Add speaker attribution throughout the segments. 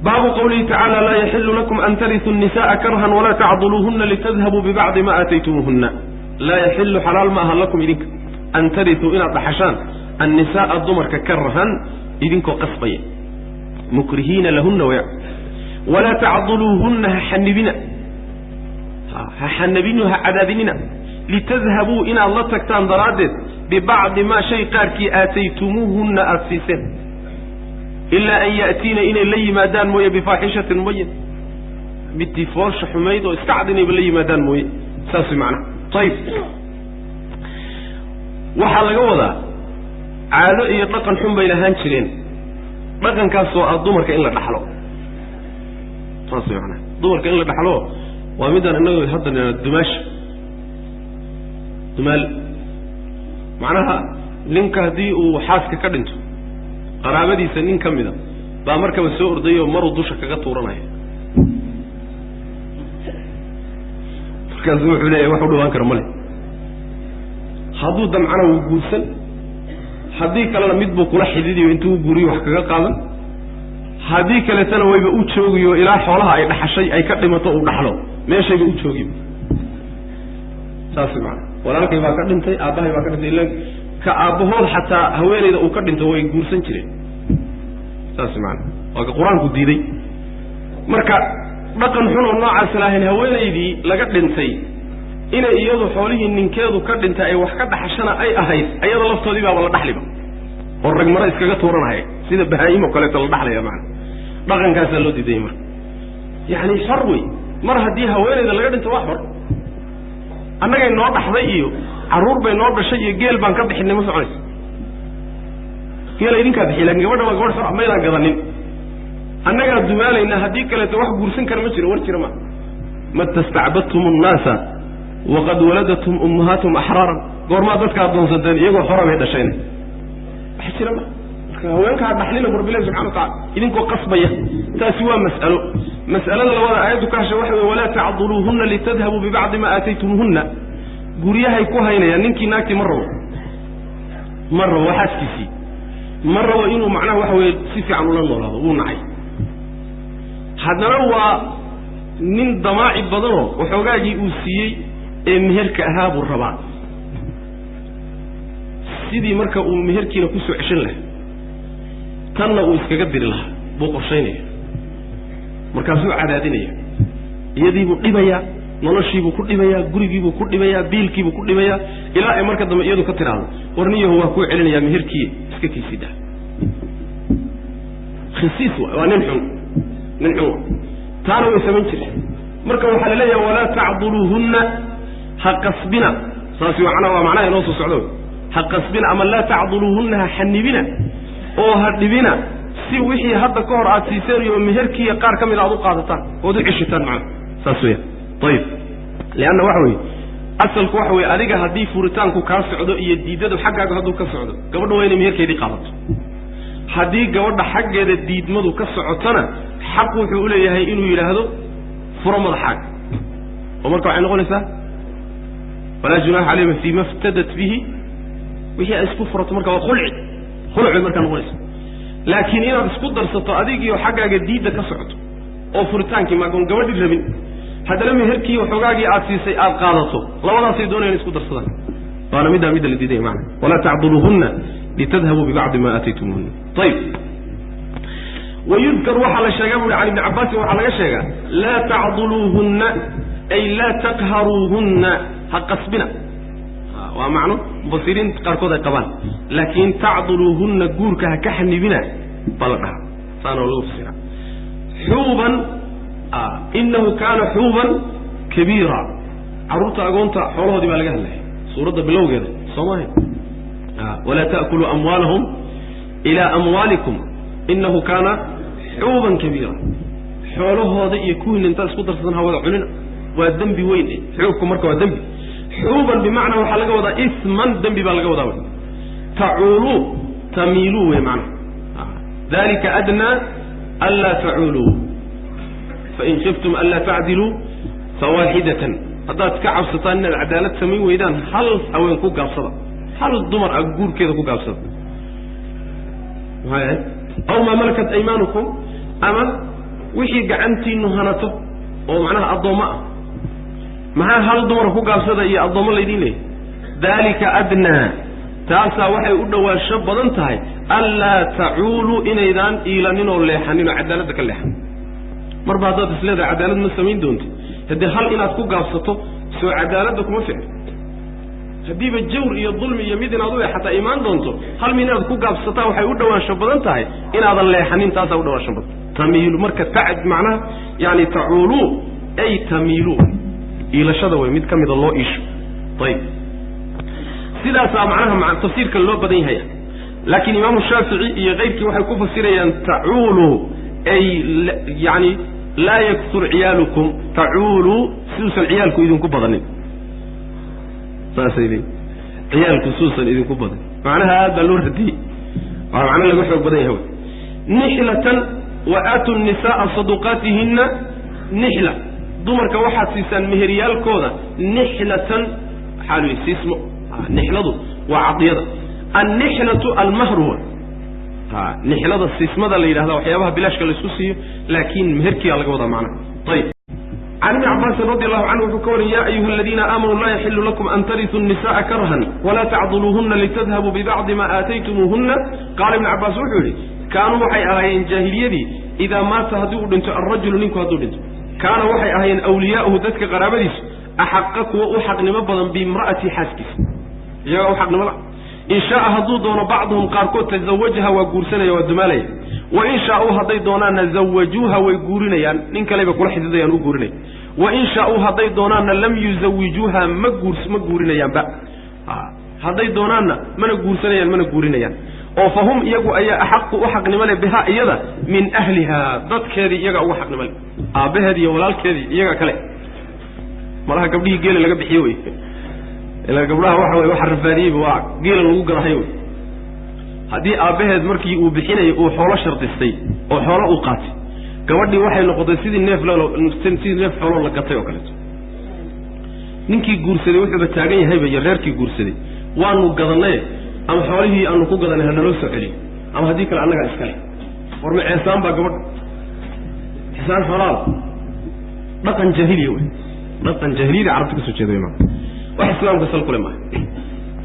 Speaker 1: باب قوله تعالى لا يحل لكم أن ترثوا النساء كرها ولا تعضلوهن لتذهبوا ببعض ما آتيتموهن لا يحل حلال ما أهلكم إذنك أن ترثوا إلى الضحشان النساء الضمر ككرها إذنك قصبية مكرهين لهن ولا تعضلوهن حنبينها عذابيننا لتذهبوا إن الله تكتان درادت ببعض ما شيء قاركي آتيتموهن أفسسن إلا أن يأتين إن اللي مادان موية بفاحشة موية بالتفورش حميد واستعدني باللي مادان موية ساسي معنا طيب وحال قوضا عادة يطلقا حنبا إلى هانشرين لكن كاسوا الضمر كإن لا نحلو ساسي معنا الضمر كإن لا نحلو ومدن أنه يحضر الدماش دمال معناها لينك هدي وحاسك كدنتو قرابدي سنين كمدا با marka soo ordayo maru dusha kaga tuuranay markaas wuxuu leeyahay wax u dhawaan karo male haduu damcana uu guursan hadii kale mid buu kula xididiyo intuu guuriyo wax kaga qaadan hadii kale tan wayba u joogiyo ilaa xoolaha ay dhaxashay ay ka dhimato uu dhaxlo meeshayba u joogiyo saasi macna walaalkay baa ka dhintay aabahay baa ka dhintay ilaa ka aabahood xataa haweeneyda uu ka dhinto way guursan jireen saasi macna waa quraanku diiday marka dhaqan xun oo noocaas laahin haweeneydii laga dhintay ina iyadu xoolihii ninkeedu ka dhintay ay wax ka dhaxashana ay ahayd ayada laftoodii baa wala dhaxliba oo rag mara iskaga tuuranahay sida bahaayimo kale la dhaxlaya macna dhaqankaas loo diiday marka yaani sharwi mar hadii haweeneyda laga dhinto wax hor annaga noo dhaxday iyo caruur bay noo dhashay iyo geel baan ka bixinay ma soconayso geel idinka bixilay gabadha waa gabadh sharaf meelaan gadanin annaga dumaalayna hadii kale wax guursan kar ma jiro war jira ma tastacbadtum an-nasa waqad waladatum ummahatuhum ahraran goorma dadka doonsadeen iyagoo xoram ay dhasheen wax jira ma haweenka dhaxlina rabbiga subhanahu wa ta'ala idinko qasbaya taasi waa mas'alada labada aayadu ka hashay waxa wala ta'duluhunna litadhhabu bi ba'd ma ataytumuhunna guriyahay ku haynaya ninkii naagti marro waxaskiisi marro inuu macnaha waxa weey si fiican u la noolaado uu nacay hadana waa nin damaaci badano waxoogaagii uu siiyey ee meherka ahaa buu rabaa sidii marka uu meherkiina ku soo ceshan lahaa tanna uu iskaga diri lahaa buu qorsheynaya markaasuu cadaadinaya iyadiibuu dhibaya noloshiibuu ku dhibaya gurigiibuu ku dhibaya biilkiibuu ku dhibaya ilaa ay marka dambe iyadu ka tiraado warniyahu waa kuu celinaya meherkii iska kiisida khisiis waa nin xun taana way samayn jireen marka waxaa la leeyahay walaa tacduluhunna ha qasbina saasi waa macnaha inoo soo socdo ha qasbina ama laa tacduluhunna ha xanibina oo ha dhibina si wixii hadda ka hor aad siiseen iyo meherkii qaar kamid aad u qaadataan oo u cishitaan macna saas weey طيب لأن وحوي أصل كوحوي أرجع هدي فورتانكو كاسعدو يديده حقه هدو كاسعدو قبل وين مهركي دي قالت هدي قبل حقه الديد مدو كاسعتنا حقه يقول يهي إنه يلهدو فرم الحق ومركو عين غلسة ولا جناح عليه فيما افتدت به وهي اسكفرة مركو خلع مركو غلسة لكن إذا اسكو درسة أديجي وحقه الديد كاسعدو أو فورتانكي ما قون قبل الربين هذا لم يهركي وحقاقي عاطيسي قادته لولا سيدون يسكو درسدان وانا ميدا الذي معنا ولا تعضلوهن لتذهبوا ببعض ما اتيتموهن طيب ويذكر وحل الشيخ عن ابن عباس وحل الشيخ لا تعضلوهن اي لا تقهروهن حقسبنا ومعنى بصيرين قاركودا قبان لكن تعضلوهن جورك كحنبنا بلقها صانوا له فسرا حوبا إنه كان حوبا كبيرا عروت أقونت حوله دي بالجهل سورة باللو كده صماه ولا تأكلوا أموالهم إلى أموالكم إنه كان حوبا كبيرا حوله هذا يكون أنت سقطر سنها وضع علنا والذنب وين حوبكم مركب الذنب حوبا بمعنى وحلقة وضع إثما ذنب بالجهل وضع تعولوا تميلوا بمعنى ذلك أدنى ألا تعولوا فإن خفتم ألا تعدلوا فواحدة هذا تكعب سطان العدالة سمي ويدان حل أو ينكو قابصدا حل الضمر أقول كذا كو قابصدا أو ما ملكت أيمانكم أما wixii gacantiinu hanato oo macnaha addoommo ah maxaa hal dumar ku gaabsada iyo addoommo laydin leeyahay dalika adnaa taasaa waxay u dhowaansho badan tahay allaa tacuuluu inaydaan iilanin oo leexanin oo cadaaladda ka leexan marba haddaad isleedahay cadaalad ma samayn doonti haddii hal inaad ku gaabsato soo cadaaladda kuma ficno haddiiba jawr iyo dulmi iyo mid inaad u leexataa imaan doonto hal mid inaad ku gaabsataa waxay u dhowaansho badan tahay inaadan leexanin taasaa u dhowaansho badan tamiilu marka macnaha yani tacuuluu ay tamiiluu iilashada way mid ka mida loo iisho ayib sidaasaa macnaha tafsiirka loo badan yahay laakiin imaamu shaafici iyo keyrkii waxay ku fasirayaan tacuulu ay yani laa yaksur ciyaalukum tacuulu siduusan ciyaalku idinku badanin saasay leeyiin ciyaalku siduusan idinku badanin macnaha aad baa loo radiyey waa macno laga xoog badan yahay nixlatan wa aatu nisaaa saduqaatihinna nixla dumarka waxaad siisaan meheryaalkooda nixlatan xaalu siismo nixladu waa cadiyada annixlatu almahru nixlada siismada la yidhahda waxyaabaha bilaashka laisku siiyo laakiin meherkiyaa laga wadaa macnaha ayib can ibni cabaasin radi allahu canhu wuxuu ka warin ya ayuha aladiina aamanuu laa yaxilu lakum an tarisuu nisa'a karhan walaa tacduluuhunna litadhabuu bibacdi ma aataytumuuhunna qaala ibnu cabbaas wuxuu yidhi kaanuu waxay ahaayeen jaahiliyadii idaa maata haddii uu dhinto alrajulu ninku hadduu dhinto kaana waxay ahaayeen awliyaa'uhu dadka qaraabadiisu axaqa kuwa u xaqnimo badan biimra'ati xaaskiisa iyagaa u xaqnimo la in shaaa hadduu doono bacduhum qaarkood tazawajaha waa guursanaya waa dumaalaya wa in shaauu hadday doonaanna zawajuuha way guurinayaan nin kaleba kula xididayaan u guurinaya wa in shaauu hadday doonaanna lam yuzawijuuha ma guurinayaanba hadday doonaanna mana guursanayaan mana guurinayaan oo fa hum iyagu ayaa axaqu u xaqnimo leh bihaa iyada min ahlihaa dadkeedii iyagaa uga xaqnimo leh aabbaheedi iyo walaalkeedii iyaga kale malaha gabdhihii geela laga bixiye wey ilaa gabdhaha waxa wey waxa rafaadiyeyba waa geela lagu gadahay wey haddii aabbaheed markii uu bixinayay uu xoolo shardistay oo xoolo u qaatay gabadhii waxay noqotay sidii neef xooloo la gatay oo kaleeto ninkii guursaday wuxuuba taagan yahayba iyo reerkii guursaday waanu gadannay ama xoolihii aanu ku gadanay hanaloo soo celiyo ama haddii kale annagaa iskale war ma ceesaan baa gabadha xisaan xoolaada dhaqan jaahiliya wey dhaqan jaahiliyada carabta ka soo jeeda wey maa wax islaamka sal kule maaha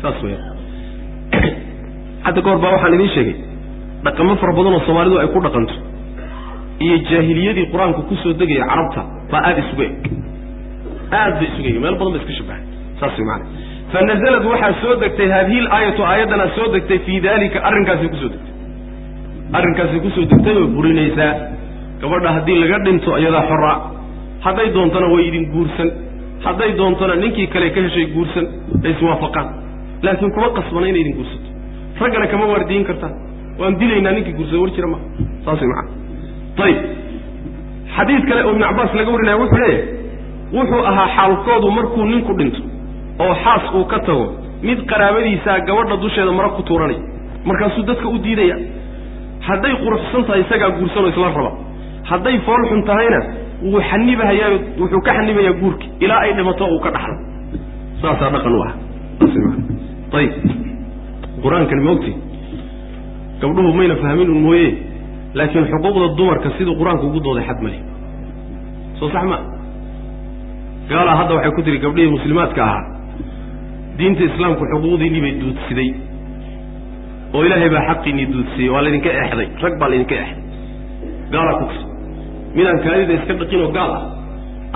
Speaker 1: saas weya hadda kahor baa waxaan idiin sheegay dhaqamo fara badan oo soomaalidu ay ku dhaqanto iyo jaahiliyadii qur-aanku kusoo degaya carabta baa aada isugu eg aad bay isugu eg meel badan ba iska shabahay saas wey maana fanazalad waxaa soo degtay haadihi alaayatu aayaddana soo degtay fii dalika arrinkaasay kusoo degtay oo burinaysaa gabadha haddii laga dhinto iyadaa xora hadday doontana way idin guursan hadday doontona ninkii kale ka heshay guursan ay iswaafaqaan laakiin kuma qasbana inay idin guursato raggana kama waardiyin kartaan waan dilaynaa ninkii guursada war jira maha saas way macana ayib xadiid kale oo ibnu cabbaas laga warinaya wuxuu leeyahay wuxuu ahaa xaalkoodu markuu ninku dhinto oo xaas uu ka tago mid qaraabadiisaa gabadha dusheeda mara ku tuuranaya markaasuu dadka u diidaya hadday quruxsan tahay isagaa guursanoo isla raba hadday fool xun tahayna wuu xanibahayaa wuxuu ka xanibayaa guurki ilaa ay dhimato uu ka dhaxlo saasaa dhaqan u ah ayib qur-aankani maogti gabdhuhu mayna fahmin un mooye laakiin xuquuqda dumarka siduu qur-aanku ugu dooday xad male soo sax ma gaalaa hadda waxay ku tiri gabdhihii muslimaadka ahaa diinta islaamku xuquuqdiinii bay duudsiday oo ilaahay baa xaqiinii duudsiyey waa laydinka eexday rag baa laydinka eexday gaalaa ku tir midaan kaadida iska dhaqinoo gaal ah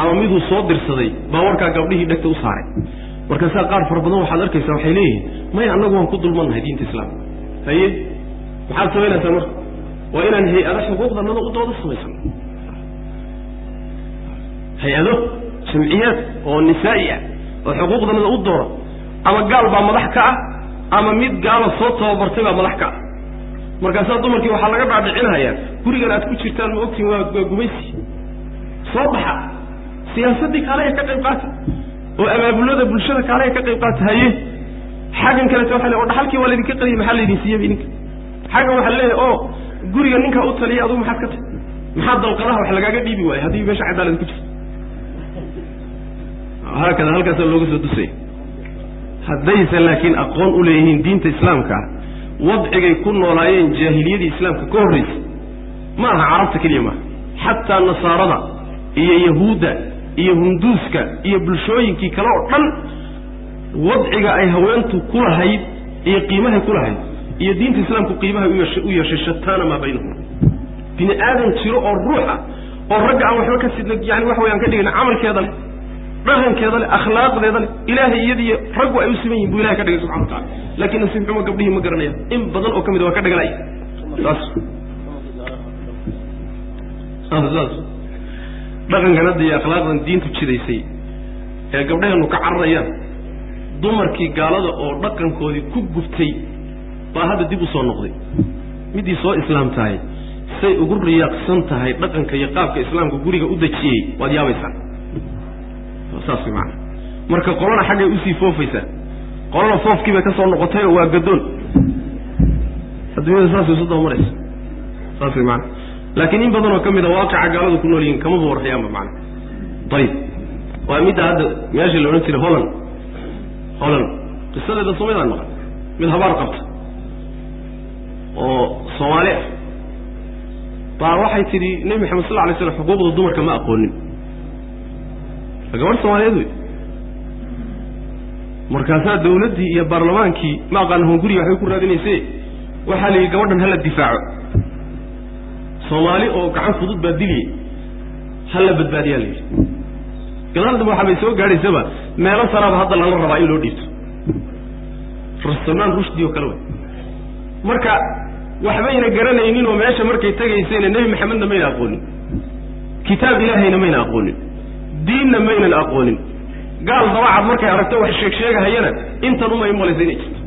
Speaker 1: ama miduu soo dirsaday baa warkaa gabdhihii dhegta u saaray markaasaa qaar fara badan waxaad arkaysaa waxay leeyihiin maya annagu waan ku dulmannahay diinta islaamka haye maxaad samaynaysaa marka waa inaan hay-ado xuquuqdanada u dooda samaysano hay-ado jamciyaad oo nisaa'i ah oo xuquuqdanada u dooda ama gaal baa madax ka ah ama mid gaala soo tababartay baa madax ka ah markaasaa dumarkii waxaa laga dhaadhicinayaa gurigan aad ku jirtaan ma ogtiin waa gumaysi soo baxa siyaasaddii kaaleya ka qayb qaata oo abaabulada bulshada kaaleya ka qayb qaata haye xaggan kaleeto waxa le o dhaxalkii waa laydinka qadiyay maxaa laydin siiyaba idinka xaggan waxaa leeyahay oo guriga ninkaa u taliyay adugu maxaad ka tahay maxaa dalqadaha wax lagaaga dhiibi waayo haddii meesha cadaalad ku jirto haakada halkaasaa looga soo dusaya haddaysan laakiin aqoon u leeyihiin diinta islaamka wadcigay ku noolaayeen jaahiliyadii islaamka ka horraysay ma aha carabta keliya maaha xataa nasaarada iyo yahuudda iyo hunduuska iyo bulshooyinkii kale oo dhan wadciga ay haweentu ku lahayd iyo qiimahay ku lahayd iyo diinta islaamku qiimahay u yeeshay shataana maa baynahum bini aadan jiro oo ruuxa oo ragga aan waxba ka sidna yani waxa wayaan ka dhigin camalkeeda leh dhaqankeeda leh akhlaaqdeeda leh ilaahay iyadiyo raggu ay u siman yihin buu ilahay ka dhigay subxana wa taala laakiin nasiib xumo gabdhihii ma garanayaan in badan oo ka mid waa ka dhagalay saas dhaqankan hadda iyo akhlaaqdan diintu jidaysay ee gabdhaheenu ka cararayaan dumarkii gaalada oo dhaqankoodii ku guftay baa hadda dib u soo noqday midii soo islaam tahay say ugu riyaaqsan tahay dhaqanka iyo qaabka islaamka guriga u dejiyey waad yaabaysaa saas macna marka qolana xaggay usii foofaysaa qolana foofkii bay ka soo noqotay oo waa gadoon adduunyada saasay isu dabamaraysa saas macna laakiin in badan oo ka mid a waaqica gaaladu ku nool yihiin kamaba warhayaanba macna ayib waa midda hadda meeshii la odhan jiray holland qisadeeda soomaalidaan maqan mid habaar qabta oo soomaali ah baa waxay tidhi nebi maxamed sal alay slam xuquuqda dumarka ma aqoonin gabadh soomaaliyeed wey markaasaa dawladdii iyo baarlamaankii ma aqaana honguriga waxbay ku raadinayse waxaa la yidhi gabadhan hala difaaco soomaali oo gacan fudud baa diliyey hala badbaadiyaa la yidhi gadaal dambe waxaa bay soo gaadhaysaba meelo saraaba hadda lala rabaa in loo dhiibto salmaan rushdi oo kale wey marka waxbayna garanaynin oo meesha markay tegaysayna nebi maxamedna mayna aqoonin kitaab ilaahayna mayna aqoonin diinna maynan aqoonin gaal dabacad markay aragto wax sheegahayana intan uma imalaysa inay jirto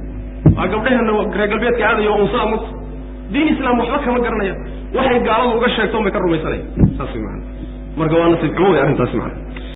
Speaker 1: waa gabdhaheenna reer galbeedka aadayo unsaamut diin islaam waxba kama garanayaan waxay gaalada uga sheegto bay ka rumaysanayaan saas macana marka waa nasiib xumo wey arrintaasi macana